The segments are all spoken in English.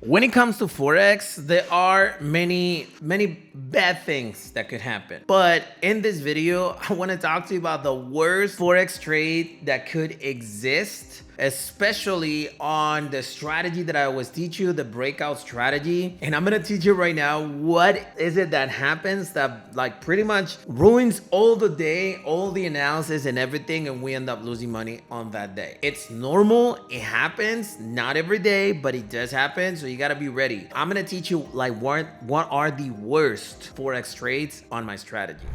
When it comes to Forex, there are many bad things that could happen. But in this video, I want to talk to you about the worst Forex trade that could exist, especially on the strategy that I always teach you, the breakout strategy. And I'm going to teach you right now, what is it that happens that like pretty much ruins all the day, all the analysis and everything, and we end up losing money on that day. It's normal. It happens, not every day, but it does happen. So you got to be ready. I'm going to teach you like what are the worst Forex trades on my strategy.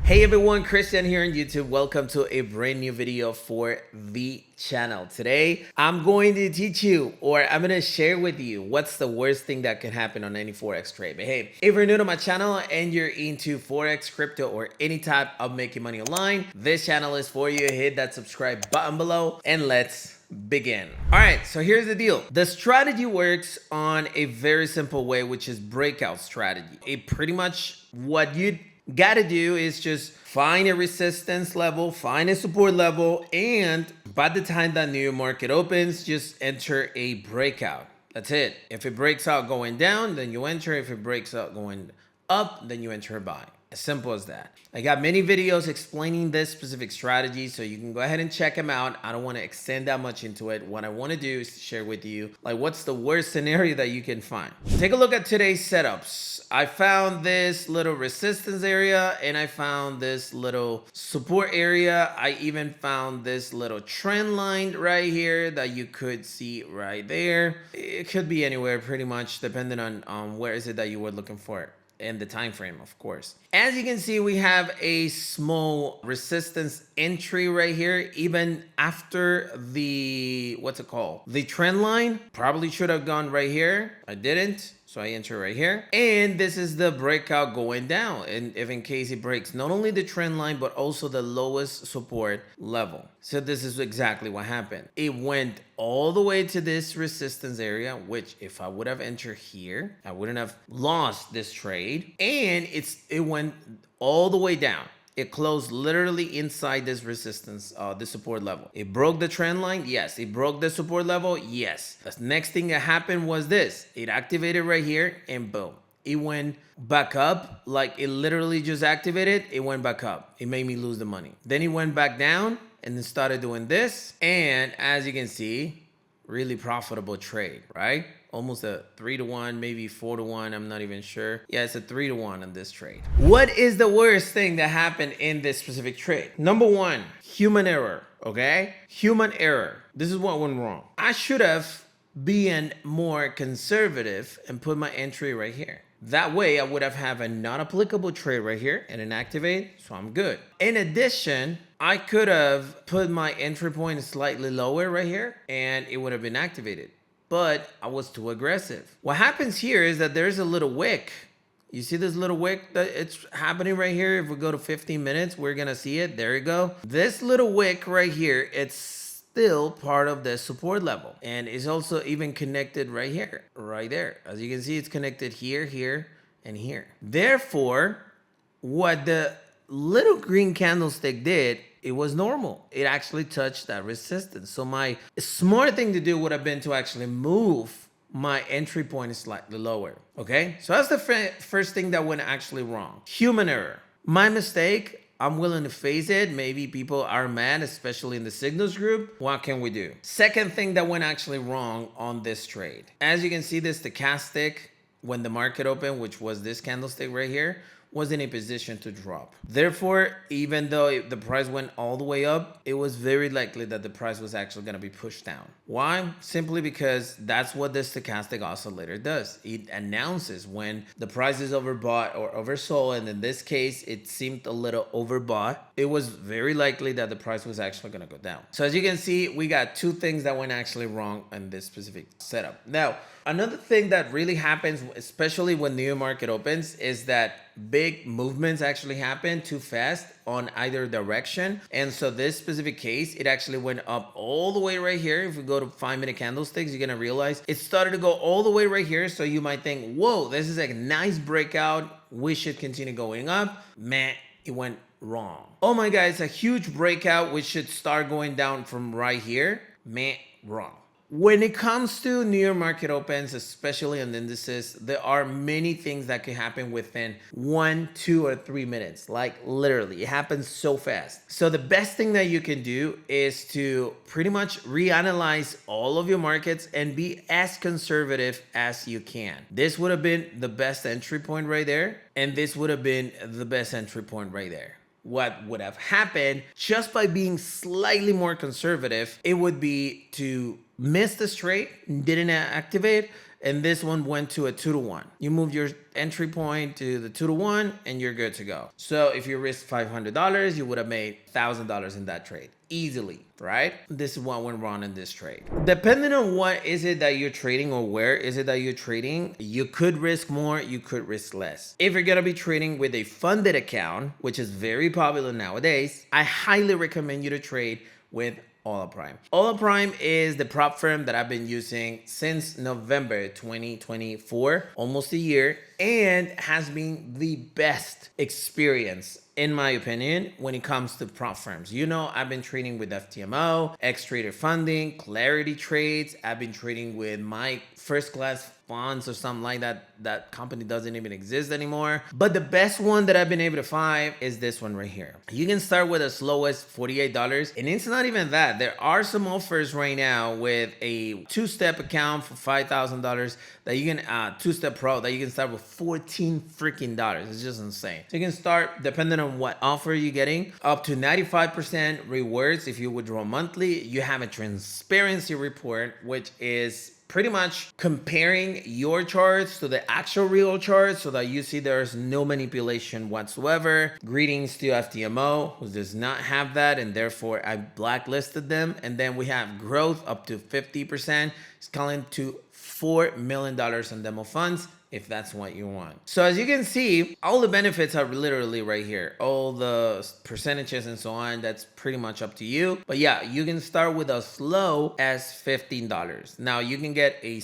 Hey everyone, Christian here on YouTube. Welcome to a brand new video for the channel. Today, I'm going to teach you, or I'm going to share with you what's the worst thing that can happen on any Forex trade. But hey, if you're new to my channel and you're into Forex, crypto, or any type of making money online, this channel is for you. Hit that subscribe button below and let's begin. All right, so here's the deal. The strategy works on a very simple way, which is breakout strategy. It pretty much what you gotta do is just find a resistance level, find a support level, and by the time that new market opens, just enter a breakout. That's it. If it breaks out going down, then you enter. If it breaks out going up, then you enter a buy. As simple as that. I got many videos explaining this specific strategy, so you can go ahead and check them out. I don't want to extend that much into it. What I want to do is share with you like what's the worst scenario that you can find. Take a look at today's setups. I found this little resistance area and I found this little support area. I even found this little trend line right here that you could see right there. It could be anywhere pretty much, depending on where is it that you were looking for and the time frame, of course. As you can see, we have a small resistance entry right here, even after the the trend line. Probably should have gone right here. I didn't, so I enter right here. And this is the breakout going down, and if in case it breaks not only the trend line but also the lowest support level. So this is exactly what happened. It went all the way to this resistance area, which if I would have entered here, I wouldn't have lost this trade. And it went all the way down. It closed literally inside this resistance, the support level. It broke the trend line. Yes. It broke the support level. Yes. The next thing that happened was this. It activated right here and boom. It went back up. Like it literally just activated. It went back up. It made me lose the money. Then it went back down and then started doing this. And as you can see, really profitable trade, right? Almost a 3-to-1, maybe 4-to-1. I'm not even sure. Yeah, it's a 3-to-1 on this trade. What is the worst thing that happened in this specific trade? Number one, human error, okay? Human error. This is what went wrong. I should have been more conservative and put my entry right here. That way I would have had a non-applicable trade right here and an activate, so I'm good. In addition, I could have put my entry point slightly lower right here and it would have been activated, but I was too aggressive. What happens here is that there's a little wick. You see this little wick that it's happening right here? If we go to 15 minutes, we're gonna see it. There you go. This little wick right here, it's still part of the support level, and it's also even connected right here, right there. As you can see, it's connected here, here, and here. Therefore, what the little green candlestick did, it was normal. It actually touched that resistance. So my smart thing to do would have been to actually move my entry point slightly lower. Okay, so that's the first thing that went actually wrong. Human error. My mistake. I'm willing to face it. Maybe people are mad, especially in the signals group. What can we do? Second thing that went actually wrong on this trade. As you can see, this stochastic, when the market opened, which was this candlestick right here, was in a position to drop. Therefore, even though the price went all the way up, it was very likely that the price was actually going to be pushed down. Why? Simply because that's what the stochastic oscillator does. It announces when the price is overbought or oversold, and in this case, it seemed a little overbought. It was very likely that the price was actually going to go down. So as you can see, we got two things that went actually wrong in this specific setup. Now, another thing that really happens, especially when the new market opens, is that big movements actually happen too fast on either direction. And so this specific case, it actually went up all the way right here. If we go to 5-minute candlesticks, you're gonna realize it started to go all the way right here. So you might think, whoa, this is a nice breakout. We should continue going up. Man, it went wrong. Oh my God, it's a huge breakout, which should start going down from right here. Man, wrong. When it comes to New York market opens, especially on indices, there are many things that can happen within 1, 2, or 3 minutes. Like literally, it happens so fast. So the best thing that you can do is to pretty much reanalyze all of your markets and be as conservative as you can. This would have been the best entry point right there, and this would have been the best entry point right there. What would have happened just by being slightly more conservative, it would be to miss this trade, didn't activate, and this one went to a 2-to-1. You move your entry point to the 2-to-1 and you're good to go. So if you risk $500, you would have made $1,000 in that trade easily, right? This is what went wrong in this trade. Depending on what is it that you're trading or where is it that you're trading, you could risk more, you could risk less. If you're gonna be trading with a funded account, which is very popular nowadays, I highly recommend you to trade with Prime. Prime is the prop firm that I've been using since November 2024, almost a year, and has been the best experience in my opinion, when it comes to prop firms. You know, I've been trading with FTMO, X-Trader Funding, Clarity Trades. I've been trading with my first class funds or something like that. That company doesn't even exist anymore. But the best one that I've been able to find is this one right here. You can start with as low as $48. And it's not even that. There are some offers right now with a two-step account for $5,000 that you can, two-step pro, that you can start with $14 freaking dollars. It's just insane. So you can start, depending on what offer you're getting, up to 95% rewards if you withdraw monthly. You have a transparency report, which is pretty much comparing your charts to the actual real charts so that you see there's no manipulation whatsoever. Greetings to FTMO, who does not have that, and therefore I blacklisted them. And then we have growth up to 50%, scaling to $4 million in demo funds, if that's what you want. So as you can see, all the benefits are literally right here. All the percentages and so on, that's pretty much up to you. But yeah, you can start with as low as $15. Now you can get a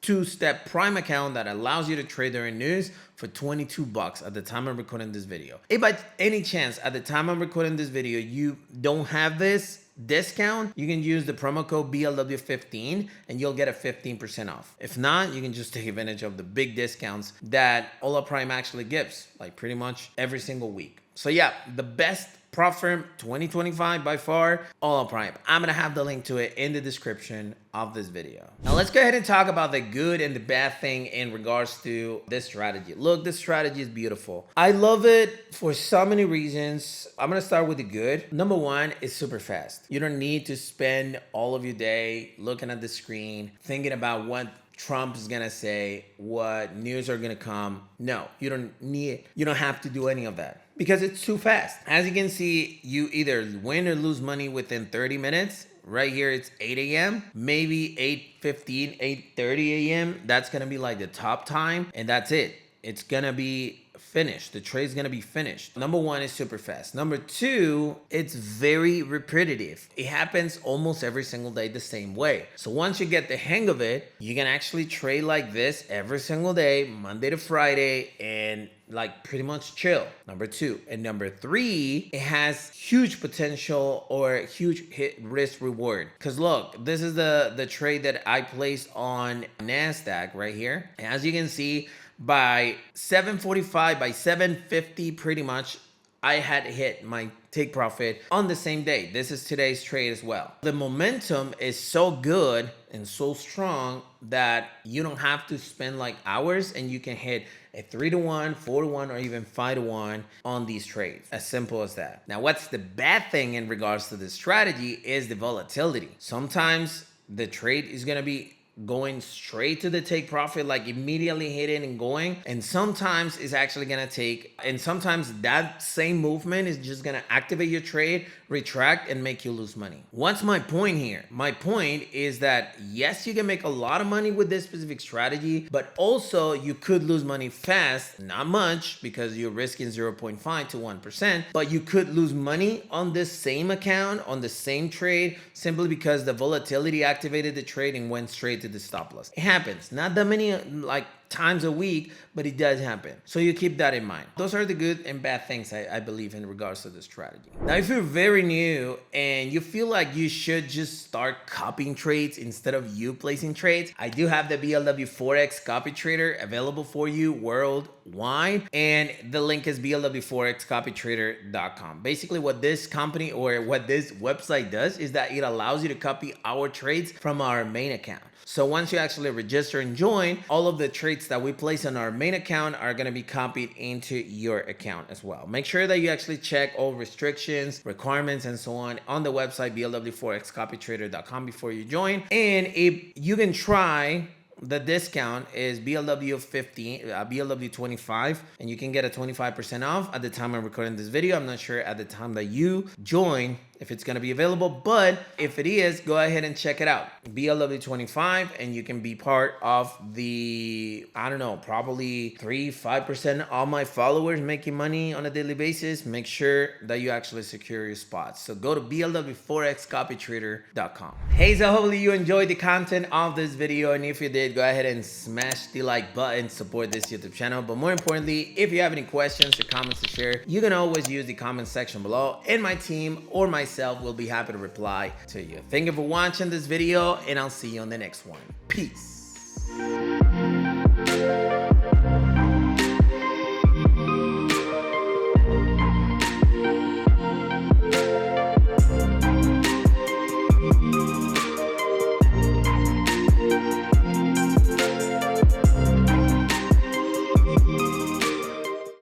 two-step Prime account that allows you to trade during news for $22 at the time I'm recording this video. If by any chance at the time I'm recording this video you don't have this discount, you can use the promo code BLW15 and you'll get a 15% off. If not, you can just take advantage of the big discounts that Prime actually gives, like pretty much every single week. So yeah, the best prop firm 2025 by far, Prime. I'm gonna have the link to it in the description of this video. Now let's go ahead and talk about the good and the bad thing in regards to this strategy. Look, this strategy is beautiful. I love it for so many reasons. I'm gonna start with the good. Number one, it's super fast. You don't need to spend all of your day looking at the screen, thinking about what Trump is gonna say, what news are gonna come. No, you don't have to do any of that because it's too fast. As you can see, you either win or lose money within 30 minutes. Right here, it's 8 a.m., maybe 8:15, 8:30 a.m. That's gonna be like the top time, and that's it. It's gonna be finished. The trade's gonna be finished. Number one is super fast. Number two, it's very repetitive. It happens almost every single day the same way. So once you get the hang of it, you can actually trade like this every single day, Monday to Friday, and like pretty much chill. Number two. And number three, it has huge potential or huge hit risk reward. Because look, this is the trade that I placed on NASDAQ right here. And as you can see, by 7:45, by 7:50, pretty much, I had hit my take profit on the same day. This is today's trade as well. The momentum is so good and so strong that you don't have to spend like hours and you can hit a 3-to-1, 4-to-1, or even 5-to-1 on these trades. As simple as that. Now, what's the bad thing in regards to this strategy is the volatility. Sometimes the trade is gonna be going straight to the take profit, like immediately hitting and going, and sometimes it's actually gonna take, and sometimes that same movement is just gonna activate your trade, retract, and make you lose money. What's my point here? My point is that yes, you can make a lot of money with this specific strategy, but also you could lose money fast, not much because you're risking 0.5 to 1%, but you could lose money on this same account, on the same trade, simply because the volatility activated the trade and went straight to the stop loss. It happens. Not that many like times a week, but it does happen. So you keep that in mind. Those are the good and bad things I believe in regards to the strategy. Now, if you're very new and you feel like you should just start copying trades instead of you placing trades, I do have the BLW Forex copy trader available for you worldwide, and the link is blwforexcopytrader.com. Basically what this company or what this website does is that it allows you to copy our trades from our main account. So once you actually register and join, all of the trades that we place on our main account are going to be copied into your account as well. Make sure that you actually check all restrictions, requirements, and so on the website blwforexcopytrader.com before you join. And if you can try, the discount is BLW 15, BLW 25, and you can get a 25% off at the time I'm recording this video. I'm not sure at the time that you join if it's going to be available, but if it is, go ahead and check it out. BLW 25, and you can be part of the, I don't know, probably 3-5% of all my followers making money on a daily basis. Make sure that you actually secure your spots. So go to blwforexcopytrader.com. Hey, so hopefully you enjoyed the content of this video, and if you did, go ahead and smash the like button, support this YouTube channel. But more importantly, if you have any questions or comments to share, you can always use the comment section below, and my team or myself will be happy to reply to you. Thank you for watching this video, and I'll see you on the next one. Peace.